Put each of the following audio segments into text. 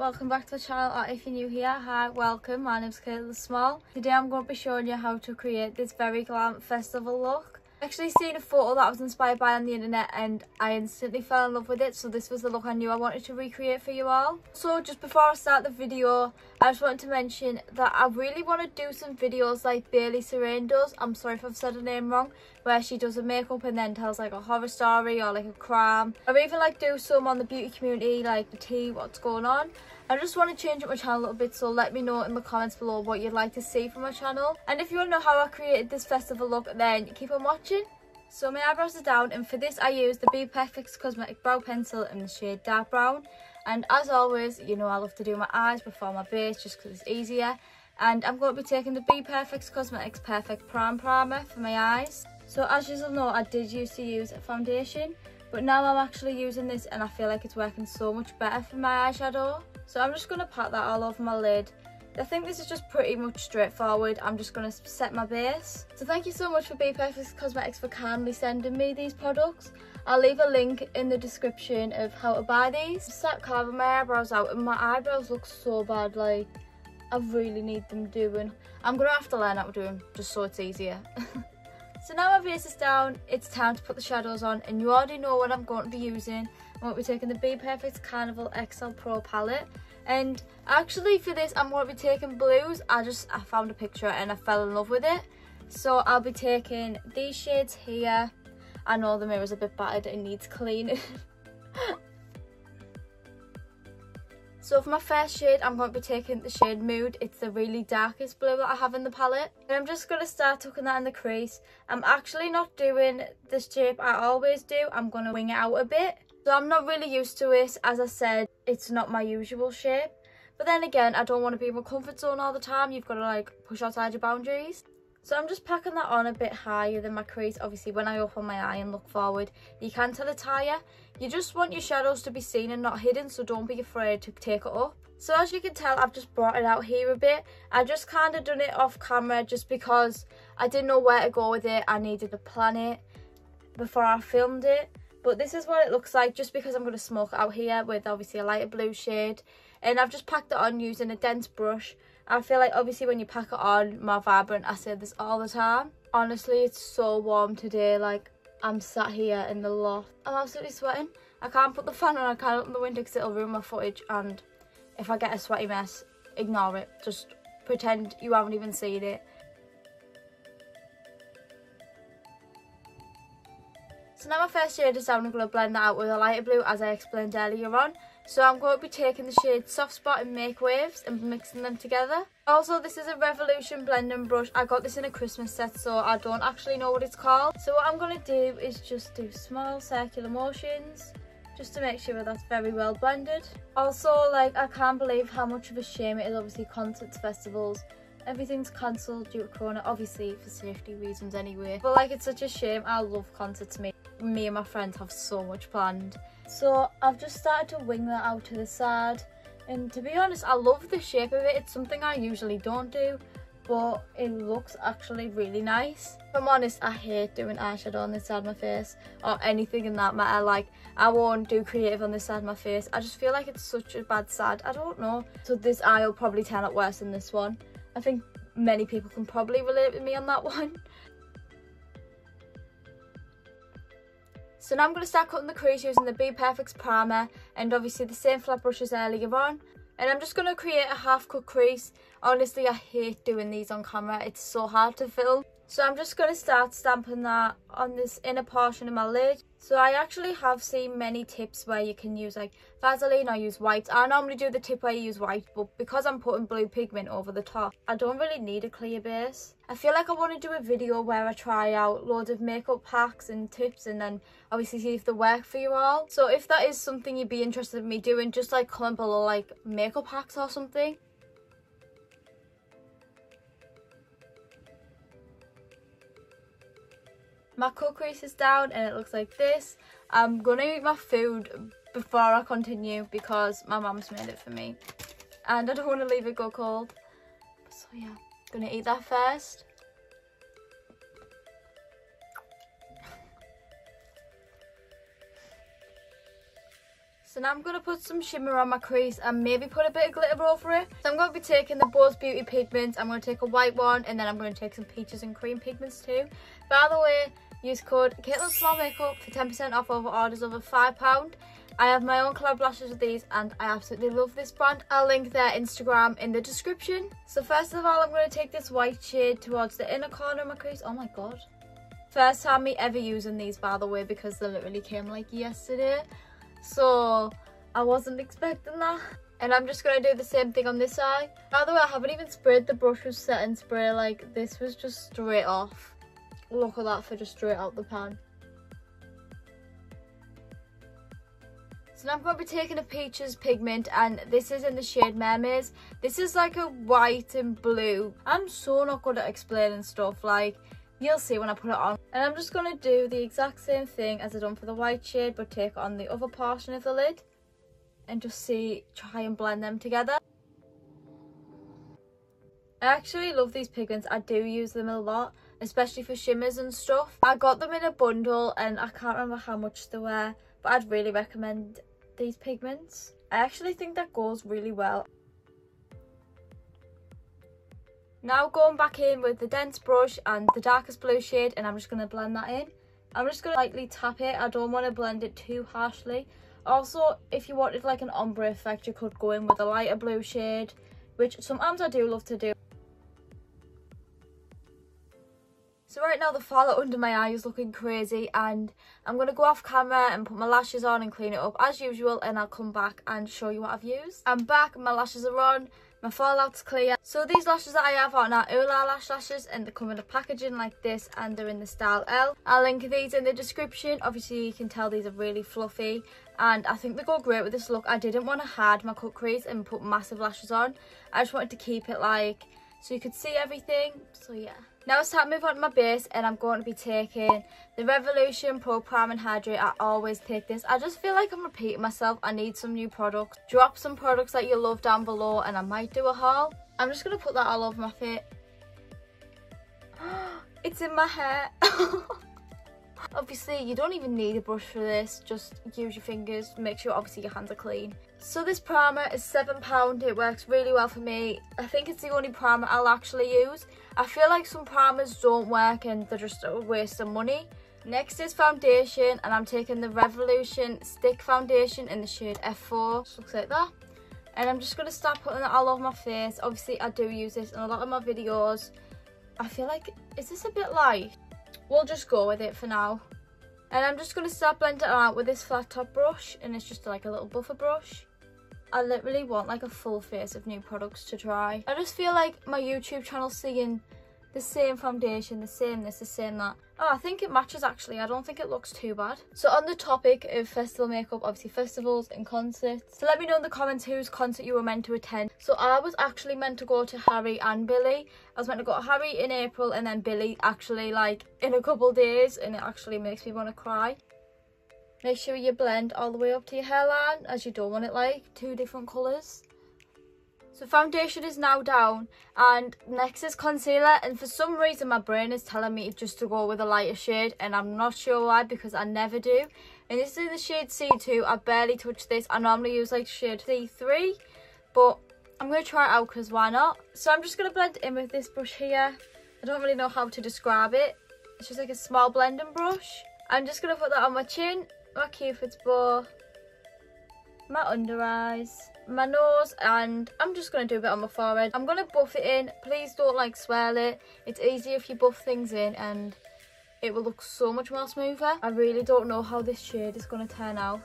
welcome back to the channel, or if you're new here, hi, welcome. My name's Kayla Small. Today I'm going to be showing you how to create this very glam festival look. I actually seen a photo that I was inspired by on the internet and I instantly fell in love with it, so this was the look I knew I wanted to recreate for you all. So just before I start the video, I just wanted to mention that I really want to do some videos like Bailey Serene does. I'm sorry if I've said her name wrong, where she does a makeup and then tells like a horror story or like a crime. I even like do some on the beauty community, like the tea, what's going on. I just want to change up my channel a little bit, so let me know in the comments below what you'd like to see from my channel. And if you want to know how I created this festival look, then keep on watching. So my eyebrows are down, and for this I used the Be Perfect Cosmetic Brow Pencil in the shade Dark Brown. And as always, you know I love to do my eyes before my base just because it's easier. And I'm going to be taking the Be Perfect Cosmetics Perfect Prime Primer for my eyes. So as you all know, I did used to use a foundation, but now I'm actually using this and I feel like it's working so much better for my eyeshadow. So I'm just going to pat that all over my lid. I think this is just pretty much straightforward. I'm just going to set my base. So thank you so much for Be Perfect Cosmetics for kindly sending me these products. I'll leave a link in the description of how to buy these. I start carving my eyebrows out and my eyebrows look so bad, like I really need them doing. I'm going to have to learn how to do them just so it's easier. So now my base is down, it's time to put the shadows on, and you already know what I'm going to be using. I'm going to be taking the Be Perfect Carnival XL Pro palette, and actually for this I'm going to be taking blues. I found a picture and I fell in love with it. So I'll be taking these shades here. I know the mirror's a bit battered, it needs cleaning. So for my first shade, I'm going to be taking the shade Mood. It's the really darkest blue that I have in the palette. And I'm just going to start tucking that in the crease. I'm actually not doing the shape I always do. I'm going to wing it out a bit. So I'm not really used to it. As I said, it's not my usual shape. But then again, I don't want to be in my comfort zone all the time. You've got to like push outside your boundaries. So I'm just packing that on a bit higher than my crease. Obviously, when I open my eye and look forward, you can tell it's higher. You just want your shadows to be seen and not hidden, so don't be afraid to take it up. So as you can tell, I've just brought it out here a bit. I just kind of done it off camera just because I didn't know where to go with it. I needed to plan it before I filmed it. But this is what it looks like, just because I'm going to smoke it out here with obviously a lighter blue shade. And I've just packed it on using a dense brush. I feel like obviously when you pack it on, more vibrant. I say this all the time. Honestly, it's so warm today. Like, I'm sat here in the loft. I'm absolutely sweating. I can't put the fan on, I can't open the window because it'll ruin my footage. And if I get a sweaty mess, ignore it. Just pretend you haven't even seen it. So now my first shade is down. I'm going to blend that out with a lighter blue as I explained earlier on. So I'm going to be taking the shade Soft Spot and Make Waves and mixing them together. Also, this is a Revolution blending brush. I got this in a Christmas set, so I don't actually know what it's called. So what I'm going to do is just do small circular motions just to make sure that's very well blended. Also, like, I can't believe how much of a shame it is. Obviously, concerts, festivals, everything's cancelled due to Corona, obviously for safety reasons anyway. But like, it's such a shame. I love concerts. Me and my friends have so much planned. So I've just started to wing that out to the side, and to be honest, I love the shape of it. It's something I usually don't do, but it looks actually really nice. If I'm honest, I hate doing eyeshadow on this side of my face, or anything in that matter. Like, I won't do creative on this side of my face. I just feel like it's such a bad side. I don't know. So this eye will probably turn out worse than this one. I think many people can probably relate with me on that one. So now I'm going to start cutting the crease using the Be Perfect primer and obviously the same flat brush as earlier on. And I'm just going to create a half cut crease. Honestly, I hate doing these on camera. It's so hard to film. So I'm just going to start stamping that on this inner portion of my lid. So I actually have seen many tips where you can use like Vaseline or use white. I normally do the tip where you use white, but because I'm putting blue pigment over the top, I don't really need a clear base. I feel like I want to do a video where I try out loads of makeup hacks and tips and then obviously see if they work for you all. So if that is something you'd be interested in me doing, just like comment below like makeup hacks or something. My cut crease is down and it looks like this. I'm gonna eat my food before I continue because my mum's made it for me and I don't want to leave it go cold. So yeah, gonna eat that first. So now I'm going to put some shimmer on my crease and maybe put a bit of glitter over it. So I'm going to be taking the Both Beauty pigments. I'm going to take a white one and then I'm going to take some peaches and cream pigments too. By the way, use code CaitlinSmallMakeup for 10% off over orders over £5. I have my own collab lashes with these and I absolutely love this brand. I'll link their Instagram in the description. So first of all, I'm going to take this white shade towards the inner corner of my crease. Oh my god. First time me ever using these, by the way, because they literally came like yesterday. So I wasn't expecting that. And I'm just going to do the same thing on this side. By the way, I haven't even sprayed the brush with setting spray. Like, this was just straight off. Look at that for just straight out the pan. So now I'm going to be taking a peaches pigment and this is in the shade Mermaids. This is like a white and blue. I'm so not good at explaining stuff, like you'll see when I put it on. And I'm just going to do the exact same thing as I done for the white shade, but take it on the other portion of the lid and just try and blend them together. I actually love these pigments. I do use them a lot, especially for shimmers and stuff. I got them in a bundle and I can't remember how much they were, but I'd really recommend these pigments. I actually think that goes really well. Now going back in with the dense brush and the darkest blue shade, and I'm just going to blend that in. I'm just going to lightly tap it. I don't want to blend it too harshly. Also, if you wanted like an ombre effect, you could go in with a lighter blue shade, which sometimes I do love to do. So right now the fallout under my eye is looking crazy and I'm going to go off camera and put my lashes on and clean it up as usual, and I'll come back and show you what I've used. I'm back, my lashes are on, my fallout's clear. So these lashes that I have are now Ula lash lashes and they come in a packaging like this and they're in the style L. I'll link these in the description. Obviously you can tell these are really fluffy and I think they go great with this look. I didn't want to hide my cut crease and put massive lashes on. I just wanted to keep it like so you could see everything. So yeah. Now it's time to move on to my base and I'm going to be taking the Revolution Pro Prime and Hydrate. I always take this. I just feel like I'm repeating myself. I need some new products. Drop some products that you love down below and I might do a haul. I'm just going to put that all over my face. It's in my hair. Obviously you don't even need a brush for this, just use your fingers, make sure obviously your hands are clean. So this primer is £7, it works really well for me. I think it's the only primer I'll actually use. I feel like some primers don't work and they're just a waste of money. Next is foundation and I'm taking the Revolution Stick Foundation in the shade F4, just looks like that. And I'm just going to start putting that all over my face. Obviously I do use this in a lot of my videos. I feel like, is this a bit light? We'll just go with it for now. And I'm just going to start blending it out with this flat top brush, and it's just like a little buffer brush. I literally want like a full face of new products to try. I just feel like my YouTube channel's seeing the same foundation, the same this, the same that. Oh, I think it matches actually. I don't think it looks too bad. So on the topic of festival makeup, obviously festivals and concerts. So let me know in the comments whose concert you were meant to attend. So I was actually meant to go to Harry and Billy. I was meant to go to Harry in April and then Billy actually like in a couple days, and it actually makes me want to cry. Make sure you blend all the way up to your hairline as you don't want it like two different colours. So foundation is now down and next is concealer, and for some reason my brain is telling me just to go with a lighter shade and I'm not sure why because I never do. And this is the shade C2. I barely touch this. I normally use like shade C3 but I'm going to try it out because why not. So I'm just going to blend in with this brush here. I don't really know how to describe it. It's just like a small blending brush. I'm just going to put that on my chin, my cupid's bow, my under eyes, my nose, and I'm just going to do a bit on my forehead. I'm going to buff it in. Please don't like swirl it. It's easier if you buff things in and it will look so much more smoother. I really don't know how this shade is going to turn out.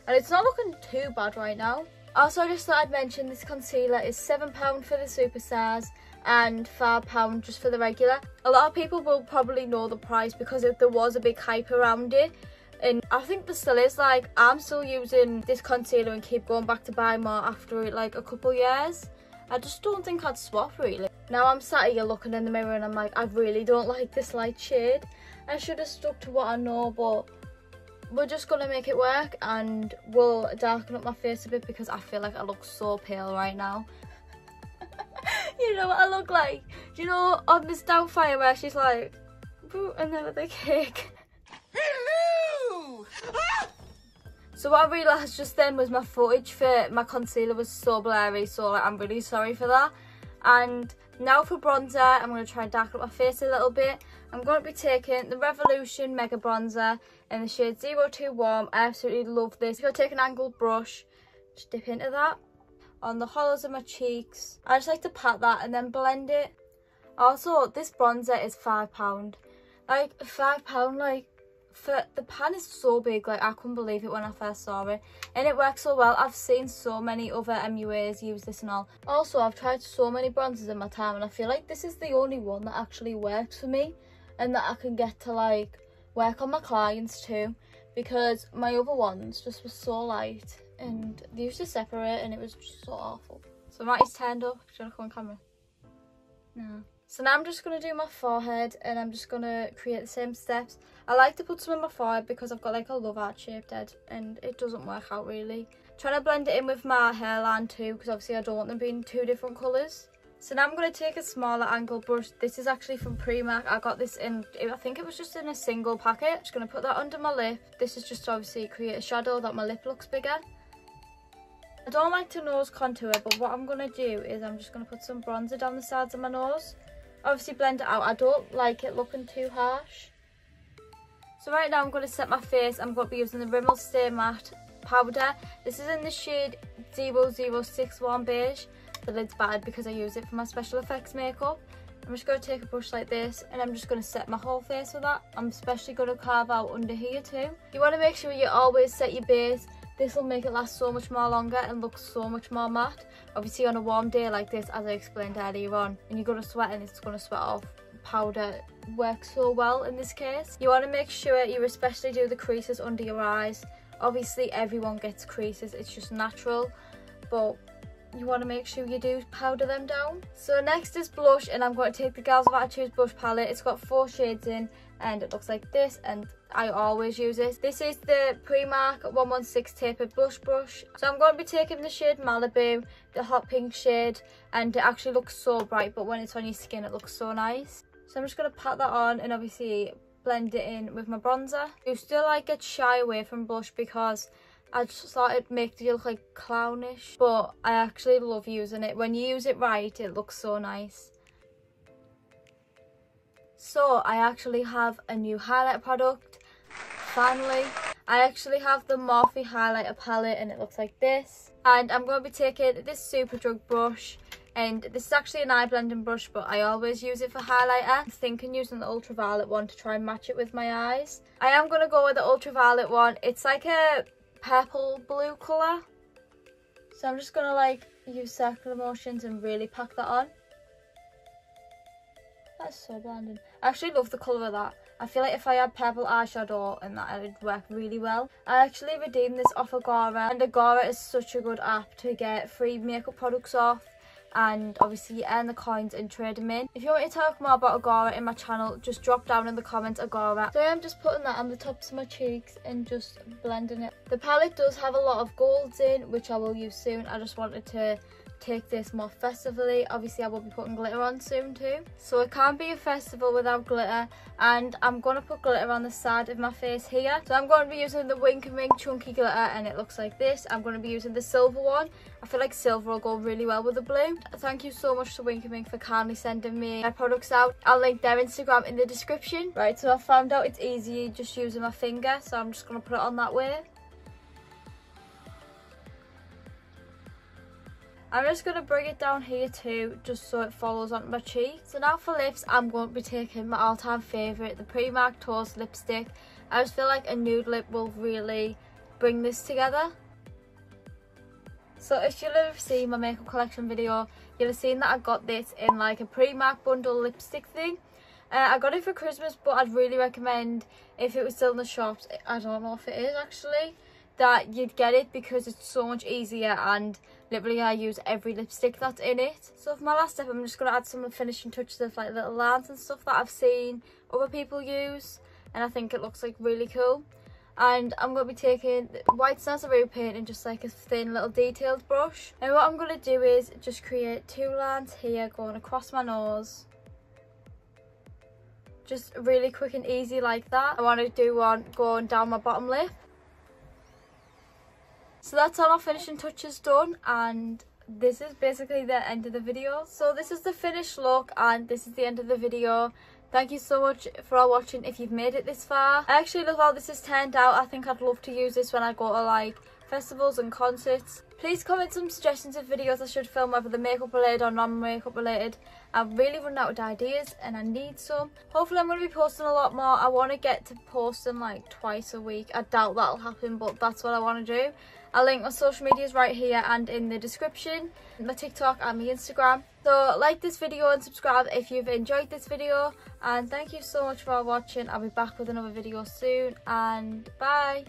And it's not looking too bad right now. Also, I just thought I'd mention this concealer is £7 for the superstars and £5 just for the regular. A lot of people will probably know the price because there was a big hype around it. And I think there still is. Like, I'm still using this concealer and keep going back to buy more after like a couple years. I just don't think I'd swap really. Now I'm sat here looking in the mirror and I'm like, I really don't like this light shade. I should have stuck to what I know, but we're just gonna make it work and we'll darken up my face a bit because I feel like I look so pale right now. You know what I look like? Do you know on Miss Doubtfire where she's like, and then with the cake? Hello! Ah! So what I realised just then was my footage for my concealer was so blurry, so like, I'm really sorry for that. And now for bronzer, I'm going to try and darken up my face a little bit. I'm going to be taking the Revolution Mega Bronzer in the shade 02 Warm. I absolutely love this. I'm going to take an angled brush, just dip into that on the hollows of my cheeks. I just like to pat that and then blend it. Also, this bronzer is £5. Like, £5, like, for the pan is so big, like I couldn't believe it when I first saw it, and it works so well. I've seen so many other MUAs use this and all. Also, I've tried so many bronzers in my time, and I feel like this is the only one that actually works for me and that I can get to like work on my clients too, because my other ones just were so light and they used to separate and it was just so awful. So Matty's turned up. Do you want to come on camera? No. So now I'm just going to do my forehead, and I'm just going to create the same steps. I like to put some in my forehead because I've got like a love heart shaped head and it doesn't work out really. Trying to blend it in with my hairline too, because obviously I don't want them being two different colours. So now I'm going to take a smaller angle brush. This is actually from Primark. I got this in, I think it was just in a single packet. Just going to put that under my lip. This is just to obviously create a shadow that my lip looks bigger. I don't like to nose contour, but what I'm going to do is I'm just going to put some bronzer down the sides of my nose. Obviously blend it out. I don't like it looking too harsh. So right now I'm going to set my face. I'm going to be using the Rimmel Stay Matte powder. This is in the shade 006 Warm Beige. The lid's bad because I use it for my special effects makeup. I'm just going to take a brush like this and I'm just going to set my whole face with that. I'm especially going to carve out under here too. You want to make sure you always set your base. This will make it last so much more longer and look so much more matte. Obviously on a warm day like this, as I explained earlier on, and you're going to sweat and it's going to sweat off, powder works so well in this case. You want to make sure you especially do the creases under your eyes. Obviously everyone gets creases, it's just natural, but you want to make sure you do powder them down. So next is blush, and I'm going to take the Girls of Attitudes blush palette. It's got 4 shades in and it looks like this, and I always use it. This is the Primark 116 tapered blush brush. So I'm going to be taking the shade Malibu, the hot pink shade, and it actually looks so bright, but when it's on your skin it looks so nice. So I'm just going to pat that on and obviously blend it in with my bronzer. You still like get shy away from blush because I just thought it makes you look like clownish, but I actually love using it. When you use it right, it looks so nice. So I actually have a new highlight product. Finally, I actually have the Morphe highlighter palette and it looks like this. And I'm going to be taking this Superdrug brush, and this is actually an eye blending brush, but I always use it for highlighter. I'm thinking using the ultraviolet one to try and match it with my eyes. I am going to go with the ultraviolet one. It's like a purple blue colour. So I'm just going to like use circular motions and really pack that on. That's so blending. I actually love the colour of that. I feel like if I had purple eyeshadow and that, it would work really well. I actually redeemed this off Agora, and Agora is such a good app to get free makeup products off, and obviously you earn the coins and trade them in. If you want me to talk more about Agora in my channel, just drop down in the comments Agora. So I'm just putting that on the tops of my cheeks and just blending it. The palette does have a lot of golds in, which I will use soon. I just wanted to take this more festively. Obviously I will be putting glitter on soon too, so it can't be a festival without glitter, and I'm going to put glitter on the side of my face here. So I'm going to be using the Wink and Wink chunky glitter, and it looks like this. I'm going to be using the silver one. I feel like silver will go really well with the blue. Thank you so much to Wink and Wink for kindly sending me their products out. I'll link their Instagram in the description. Right, so I found out it's easy just using my finger, so I'm just going to put it on that way. I'm just going to bring it down here too, just so it follows onto my cheek. So now for lips, I'm going to be taking my all-time favourite, the Primark Toast lipstick. I just feel like a nude lip will really bring this together. So if you've ever seen my makeup collection video, you'll have seen that I got this in like a Primark bundle lipstick thing. I got it for Christmas, but I'd really recommend, if it was still in the shops, I don't know if it is actually, that you'd get it because it's so much easier, and literally I use every lipstick that's in it. So for my last step, I'm just going to add some finishing touches of like little lines and stuff that I've seen other people use, and I think it looks like really cool. And I'm going to be taking white Snazaroo paint and just like a thin little detailed brush. And what I'm going to do is just create 2 lines here going across my nose. Just really quick and easy like that. I want to do one going down my bottom lip. So that's all my finishing touches done, and this is basically the end of the video. So this is the finished look and this is the end of the video. Thank you so much for all watching if you've made it this far. I actually love how this has turned out. I think I'd love to use this when I go to like festivals and concerts. Please comment some suggestions of videos I should film, whether they're makeup related or non-makeup related. I've really run out of ideas and I need some. Hopefully I'm going to be posting a lot more. I want to get to posting like twice a week. I doubt that'll happen, but that's what I want to do. I'll link my social medias right here and in the description, my TikTok and my Instagram. So like this video and subscribe if you've enjoyed this video, and thank you so much for watching. I'll be back with another video soon, and bye.